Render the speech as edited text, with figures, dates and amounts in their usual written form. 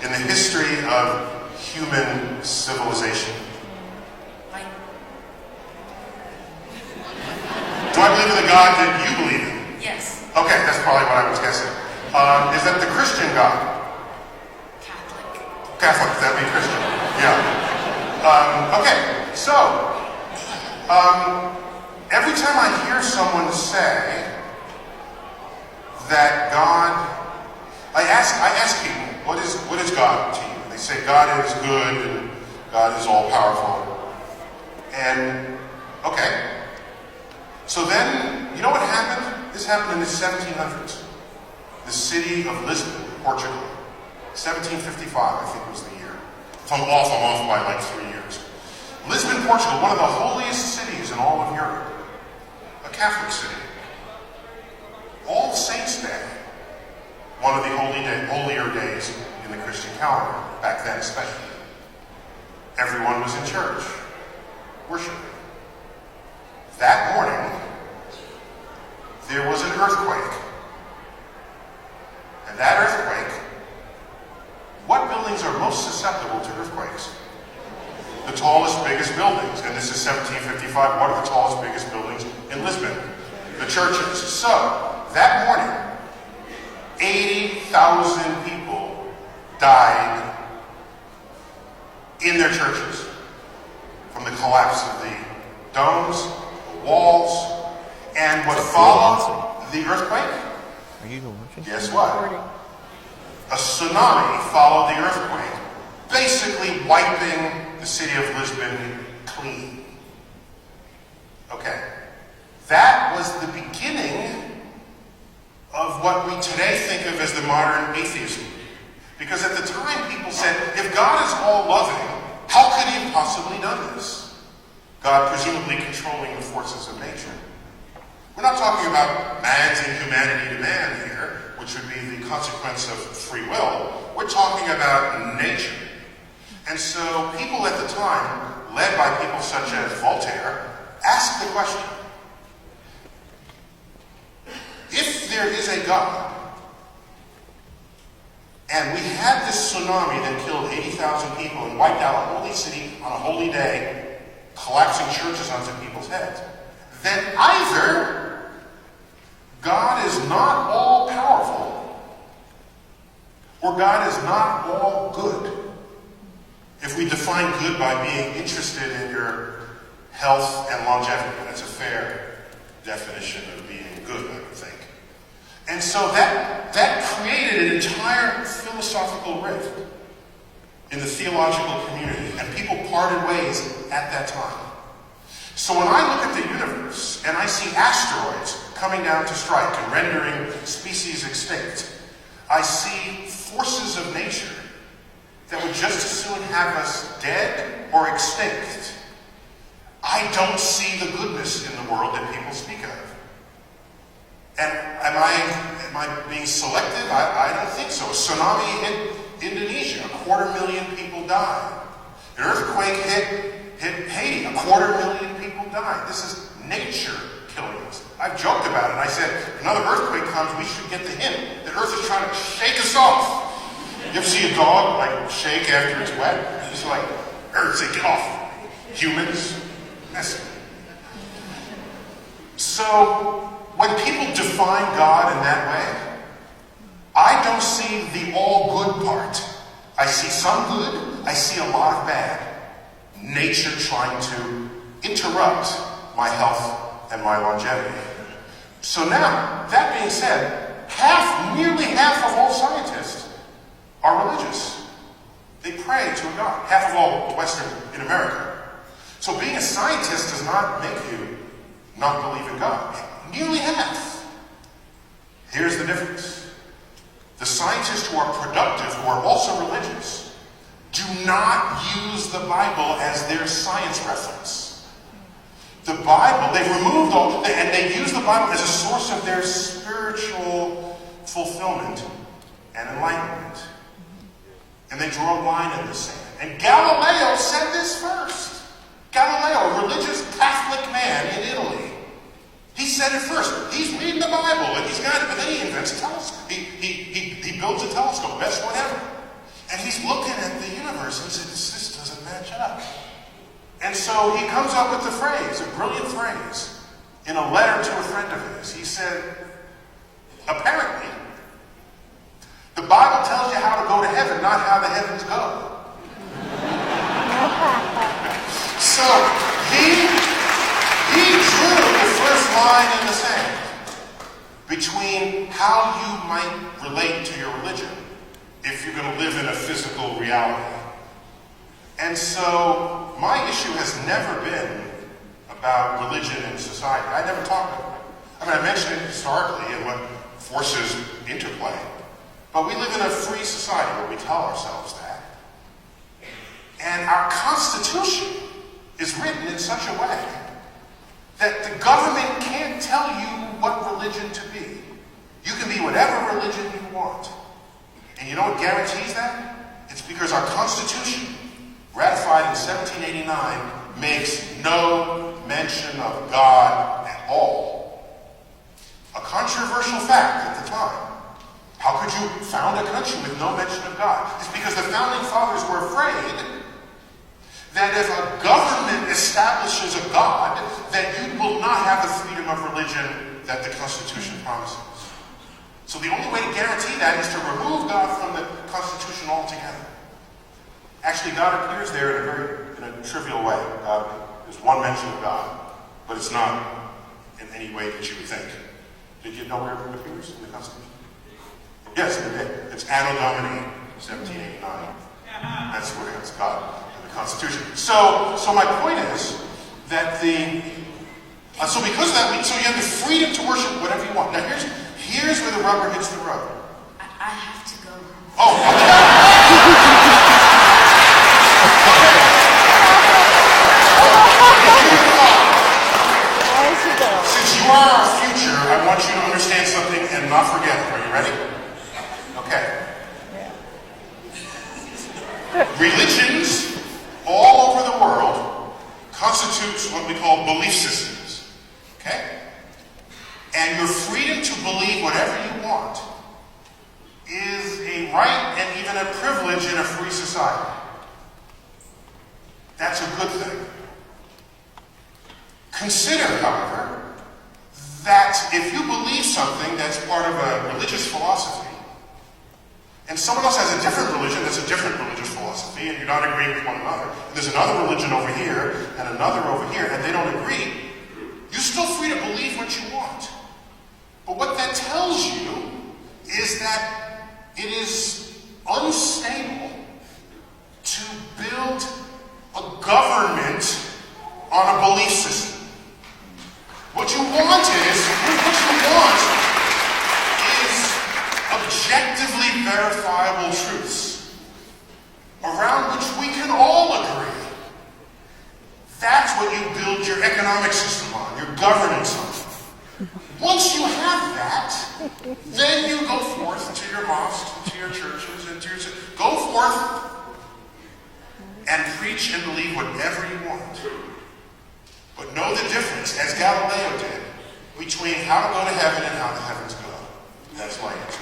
in the history of human civilization? Do I believe in the God that you believe in? Yes. Okay, that's probably what I was guessing. Is that the Christian God? Catholic. Catholic, does that mean Christian? Yeah. Okay, so, every time I hear someone say that God, I ask people, what is God to you? They say God is good and God is all powerful. And, okay. So then, you know what happened? This happened in the 1700s. The city of Lisbon, Portugal. 1755, I think was the year. If I'm off by like 3 years. Lisbon, Portugal, one of the holiest cities in all of Europe. A Catholic city. All Saints Day, one of the holier days in the Christian calendar, back then especially. Everyone was in church, worshiping. That morning, there was an earthquake. And that earthquake, what buildings are most susceptible to earthquakes? The tallest, biggest buildings. And this is 1755. What are the tallest, biggest buildings in Lisbon? The churches. So, that morning, 80,000 people died in their churches from the collapse of the domes, the walls, and what followed the earthquake? Are you watching? Guess what? A tsunami followed the earthquake, basically wiping the city of Lisbon clean. Okay. That was the beginning of what we today think of as the modern atheism. Because at the time people said, if God is all loving, how could he have possibly done this? God presumably controlling the forces of nature. We're not talking about man's inhumanity to man here, which would be the consequence of free will. We're talking about nature. And so people at the time, led by people such as Voltaire, asked the question, if there is a God, and we had this tsunami that killed 80,000 people and wiped out a holy city on a holy day, collapsing churches onto people's heads, then either God is not all powerful, or God is not all good. If we define good by being interested in your health and longevity, that's a fair definition of being good, I would think. And so that created an entire philosophical rift in the theological community, and people parted ways at that time. So when I look at the universe and I see asteroids coming down to strike and rendering species extinct, I see forces of nature that would just as soon have us dead or extinct. I don't see the goodness in the world that people speak of. And am I being selective? I don't think so. A tsunami hit Indonesia, 250,000 people died. An earthquake hit Haiti, 250,000 people died. This is nature killing us. I've joked about it. I said, another earthquake comes, we should get the hint that Earth is trying to shake us off. You ever see a dog like shake after it's wet? It's like, Earth, say, get off. Humans, messy. So, when people define God in that way, I don't see the all good part. I see some good, I see a lot of bad. Nature trying to interrupt my health and my longevity. So now, that being said, nearly half of all scientists are religious. They pray to a God. Half of all Western in America. So being a scientist does not make you not believe in God. Nearly half. Here's the difference. The scientists who are productive, who are also religious, do not use the Bible as their science reference. The Bible, they've removed and they use the Bible as a source of their spiritual fulfillment and enlightenment. And they draw a line in the sand. And Galileo said this first. Galileo, a religious Catholic man in Italy. He said it first. He's reading the Bible, and he's got it, but then he invents a telescope. He builds a telescope, best one ever. And he's looking at the universe and he says, this doesn't match up. And so he comes up with the phrase, a brilliant phrase, in a letter to a friend of his. He said, apparently, the Bible tells you how to go to heaven, not how the heavens go. So he drew the first line in the sand between how you might relate to your religion if you're going to live in a physical reality. And so my issue has never been about religion and society. I never talked about it. I mean, I mentioned it historically and what forces interplay. But we live in a free society where we tell ourselves that. And our Constitution is written in such a way that the government can't tell you what religion to be. You can be whatever religion you want. And you know what guarantees that? It's because our Constitution, ratified in 1789, makes no mention of God at all. A controversial fact at the time. How could you found a country with no mention of God? It's because the founding fathers were afraid that if a government establishes a God, that you will not have the freedom of religion that the Constitution promises. So the only way to guarantee that is to remove God from the Constitution altogether. Actually, God appears there in a trivial way. There's one mention of God, but it's not in any way that you would think. Did you know where it appears in the Constitution? Yes, it did. It's Anno Domini 1789. That's where it's God in the Constitution. So my point is that so because of that, so you have the freedom to worship whatever you want. Now here's where the rubber hits the road. I have to go. Oh, since you are our future, I want you to understand something and not forget it. Are you ready? Okay. Religions all over the world constitute what we call belief systems. Okay? And your freedom to believe whatever you want is a right and even a privilege in a free society. That's a good thing. Consider, however, that if you believe something that's part of a religious philosophy, and someone else has a different religion that's a different religious philosophy, and you're not agreeing with one another, and there's another religion over here, and another over here, and they don't agree, you're still free to believe what you want. But what that tells you is that it is unstable to build a government on a belief system. What you want is objectively verifiable truths around which we can all agree. That's what you build your economic system on, your governance on. Once you have that, then you go forth to your mosques, to your churches, and go forth and preach and believe whatever you want. But know the difference, as Galileo did, between how to go to heaven and how the heavens go. That's my answer.